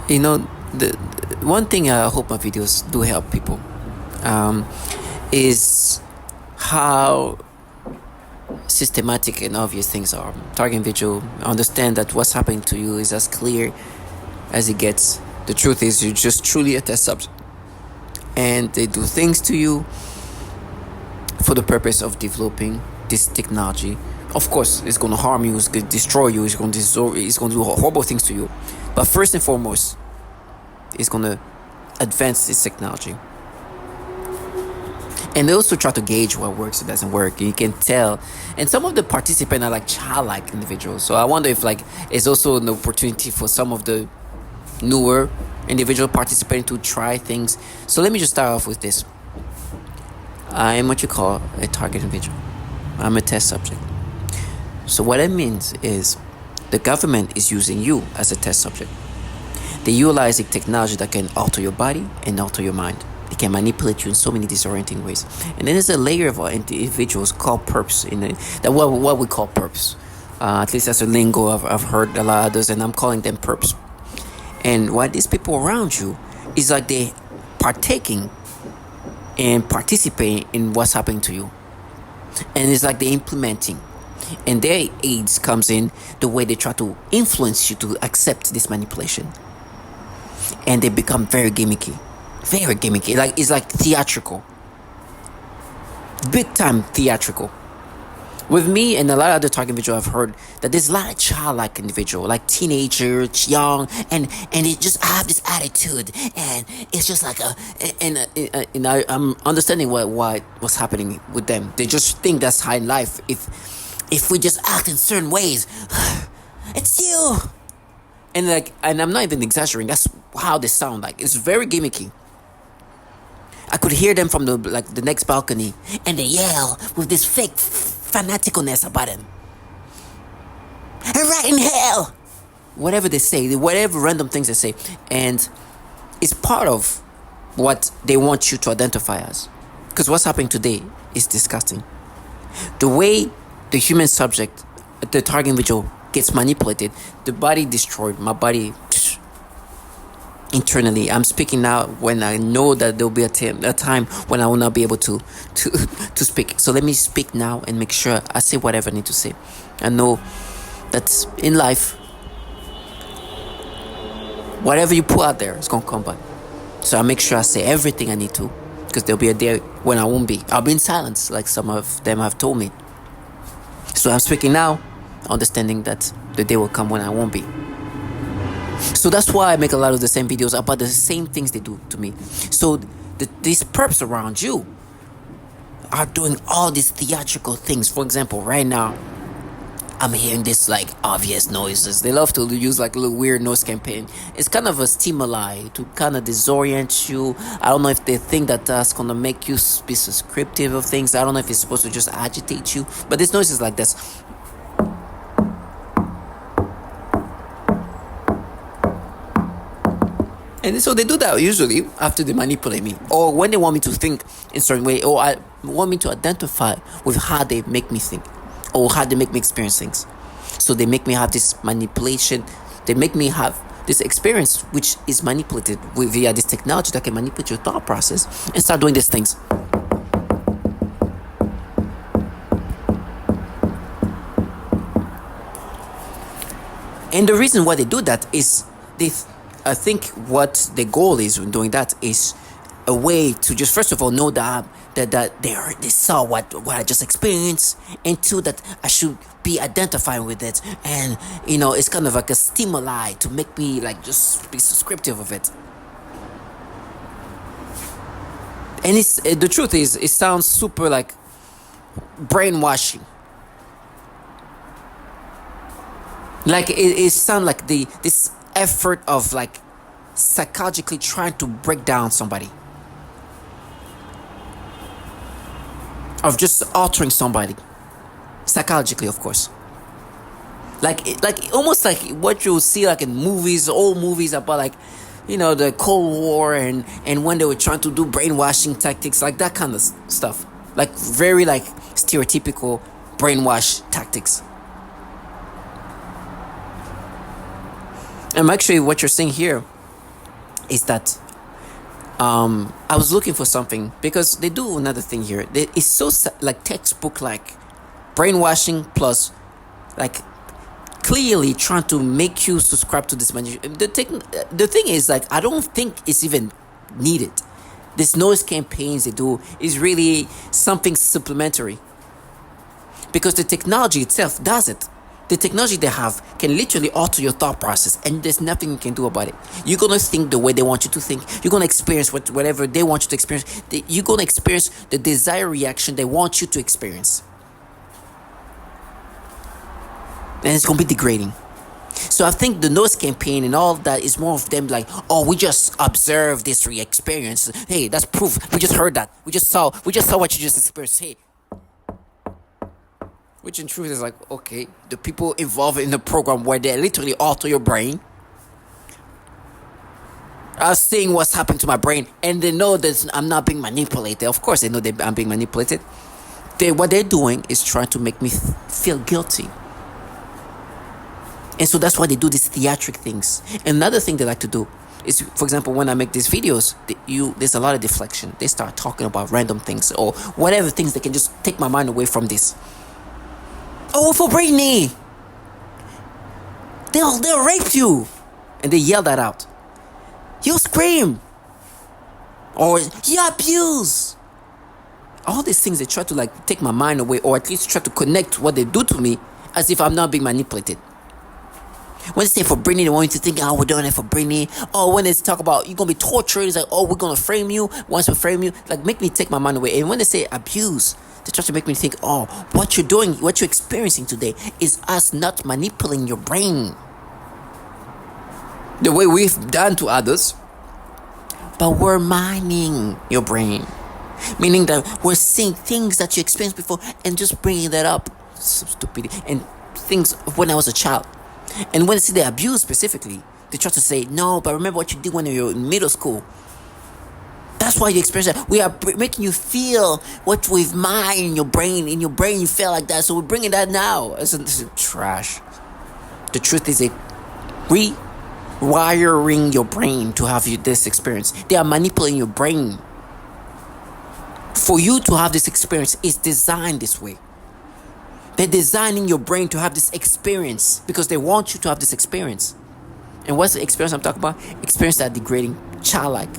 You know, the one thing I hope my videos do help people um, is how systematic and obvious things are. Target individual understand that what's happening to you is as clear as it gets. The truth is, you're just truly a test subject, and they do things to you for the purpose of developing this technology. Of course, it's going to harm you, it's going to destroy you, it's going to do horrible things to you. But first and foremost, it's going to advance this technology. And they also try to gauge what works and doesn't work. You can tell. And some of the participants are like childlike individuals. So I wonder if like it's also an opportunity for some of the newer individual participants to try things. So let me just start off with this. I am what you call a target individual. I'm a test subject. So what that means is the government is using you as a test subject. They utilize a technology that can alter your body and alter your mind. They can manipulate you in so many disorienting ways. And then there's a layer of individuals called perps that what we call perps. At least that's a lingo I've heard a lot of others, and I'm calling them perps. And what these people around you is like they partaking and participating in what's happening to you. And it's like they're implementing. And their aids comes in the way they try to influence you to accept this manipulation. And they become very gimmicky. Very gimmicky. Like it's like theatrical. Big time theatrical. With me and a lot of other target individuals, I've heard that there's a lot of childlike individual, like teenagers, young, and they just have this attitude, and it's just like I'm understanding what's happening with them. They just think that's high in life. If we just act in certain ways, it's you. And I'm not even exaggerating. That's how they sound like. It's very gimmicky. I could hear them from the next balcony, and they yell with this fake fanaticalness about him. Right in hell! Whatever they say, whatever random things they say. And it's part of what they want you to identify as. Because what's happening today is disgusting. The way the human subject, the target individual, gets manipulated, the body destroyed, my body internally. I'm speaking now when I know that there'll be a time when I will not be able to speak. So let me speak now and make sure I say whatever I need to say. I know that in life, whatever you put out there is going to come back. So I make sure I say everything I need to, because there'll be a day when I won't be. I'll be in silence, like some of them have told me. So I'm speaking now, understanding that the day will come when I won't be. So that's why I make a lot of the same videos about the same things they do to me. So these perps around you are doing all these theatrical things. For example, right now, I'm hearing this like obvious noises. They love to use like a little weird noise campaign. It's kind of a stimuli to kind of disorient you. I don't know if they think that that's gonna make you be subscriptive of things. I don't know if it's supposed to just agitate you. But this noise is like this. And so they do that usually after they manipulate me, or when they want me to think in a certain way, or I want me to identify with how they make me think, or how they make me experience things. So they make me have this manipulation. They make me have this experience, which is manipulated via this technology that can manipulate your thought process and start doing these things. And the reason why they do that is I think what the goal is when doing that is a way to just first of all know that they saw what I just experienced, and two, that I should be identifying with it, and it's kind of like a stimuli to make me like just be subscriptive of it. And it's the truth is it sounds super like brainwashing. Like it sounds like this effort of like psychologically trying to break down somebody, of just altering somebody psychologically, of course. Like almost like what you'll see like in movies, old movies about like the Cold War, and when they were trying to do brainwashing tactics, like that kind of stuff, like very like stereotypical brainwash tactics. And actually, what you're seeing here is that I was looking for something because they do another thing here. It's so like textbook like brainwashing plus like clearly trying to make you subscribe to this the thing is like I don't think it's even needed. This noise campaigns they do is really something supplementary because the technology itself does it. The technology they have can literally alter your thought process, and there's nothing you can do about it. You're gonna think the way they want you to think. You're gonna experience whatever they want you to experience. You're gonna experience the desired reaction they want you to experience, and it's gonna be degrading. So I think the noise campaign and all of that is more of them like, oh, we just observed this experience. Hey, that's proof. We just heard that. We just saw what you just experienced. Hey. Which in truth is like, okay, the people involved in the program where they literally alter your brain are seeing what's happening to my brain, and they know that I'm not being manipulated. Of course they know I'm being manipulated. What they're doing is trying to make me feel guilty. And so that's why they do these theatric things. Another thing they like to do is, for example, when I make these videos, there's a lot of deflection. They start talking about random things or whatever things that can just take my mind away from this. Oh, for Britney, they'll rape you, and they yell that out. You scream, or you abuse. All these things they try to like take my mind away, or at least try to connect what they do to me as if I'm not being manipulated. When they say for Britney, they want you to think, oh, we're doing it for Britney. Oh, when they talk about you're gonna be tortured, it's like, oh, we're gonna frame you. Once we frame you, like make me take my mind away. And when they say abuse, they try to make me think, oh, what you're doing, what you're experiencing today is us not manipulating your brain the way we've done to others, but we're mining your brain. Meaning that we're seeing things that you experienced before and just bringing that up. So stupid. And things when I was a child. And when they see the abuse specifically, they try to say, no, but remember what you did when you were in middle school. That's why you experience that. We are making you feel what we've mined in your brain. In your brain, you feel like that. So we're bringing that now. It's trash. The truth is, rewiring your brain to have this experience. They are manipulating your brain. For you to have this experience, it's designed this way. They're designing your brain to have this experience because they want you to have this experience. And what's the experience I'm talking about? Experience that degrading, childlike,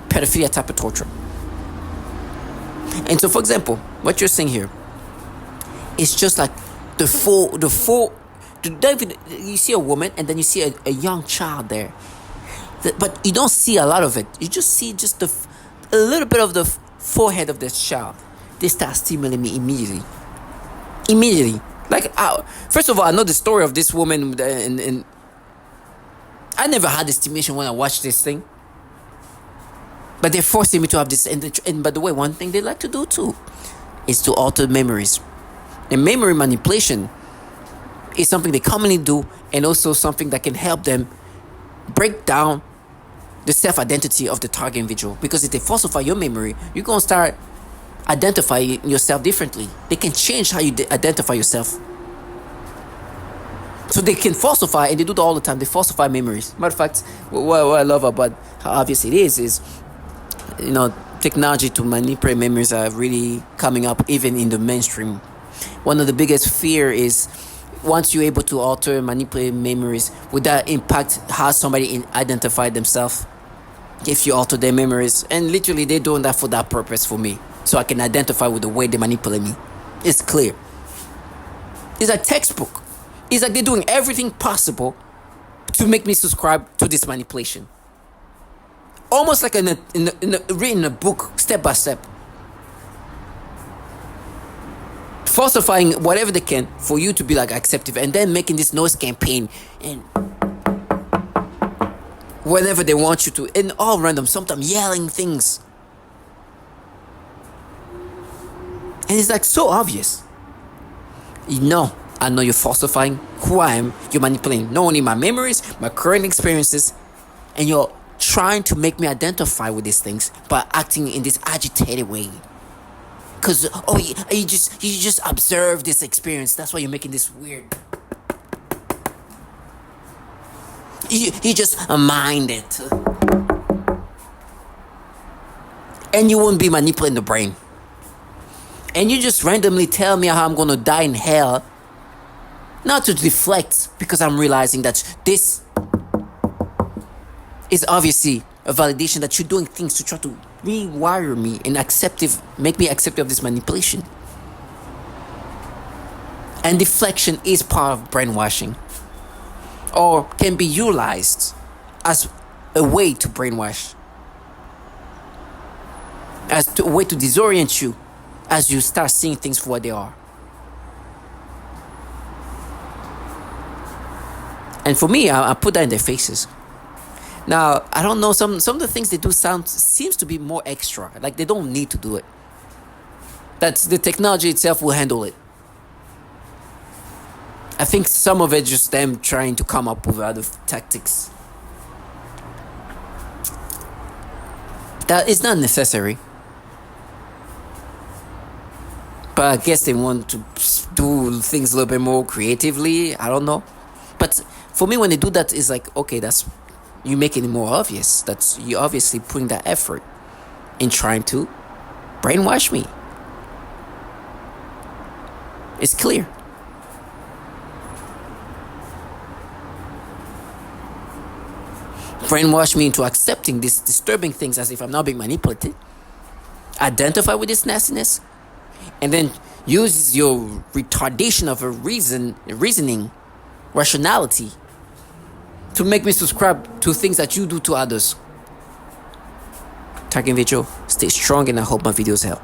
pedophilia type of torture. And so, for example, what you're seeing here is just like you see a woman and then you see a young child there. But you don't see a lot of it. You just see just a little bit of the forehead of this child. They start stimulating me immediately. Like, first of all, I know the story of this woman, and I never had this stimulation when I watched this thing. But they're forcing me to have this. And by the way, one thing they like to do too is to alter memories. And memory manipulation is something they commonly do, and also something that can help them break down the self-identity of the target individual. Because if they falsify your memory, you're going to start identifying yourself differently. They can change how you identify yourself. So they can falsify, and they do that all the time. They falsify memories. Matter of fact, what I love about how obvious it is, technology to manipulate memories are really coming up even in the mainstream. One of the biggest fear is once you're able to alter and manipulate memories, would that impact how somebody identify themselves? If you alter their memories, and literally they're doing that for that purpose for me, so I can identify with the way they manipulate me. It's clear. It's a textbook. It's like they're doing everything possible to make me subscribe to this manipulation. Almost like written in a book, step by step. Falsifying whatever they can for you to be like acceptive, and then making this noise campaign and whenever they want you to, and all random, sometimes yelling things. And it's like so obvious. I know you're falsifying who I am. You're manipulating not only my memories, my current experiences, and you're trying to make me identify with these things by acting in this agitated way. Because, you just observe this experience. That's why you're making this weird. You just mind it. and you won't be manipulating the brain. And you just randomly tell me how I'm gonna die in hell, not to deflect, because I'm realizing that this is obviously a validation that you're doing things to try to rewire me and make me accepting of this manipulation. And deflection is part of brainwashing, or can be utilized as a way to brainwash, a way to disorient you as you start seeing things for what they are. And for me, I put that in their faces. Now, I don't know, some of the things they do seems to be more extra. Like they don't need to do it. That the technology itself will handle it. I think some of it just them trying to come up with other tactics. That is not necessary. But I guess they want to do things a little bit more creatively. I don't know. But for me, when they do that, it's like, okay, that's you making it more obvious. That's you obviously putting that effort in trying to brainwash me. It's clear. Brainwash me into accepting these disturbing things as if I'm not being manipulated. Identify with this nastiness, and then use your retardation of a reasoning, rationality, to make me subscribe to things that you do to others. Tagging video, stay strong, and I hope my videos help.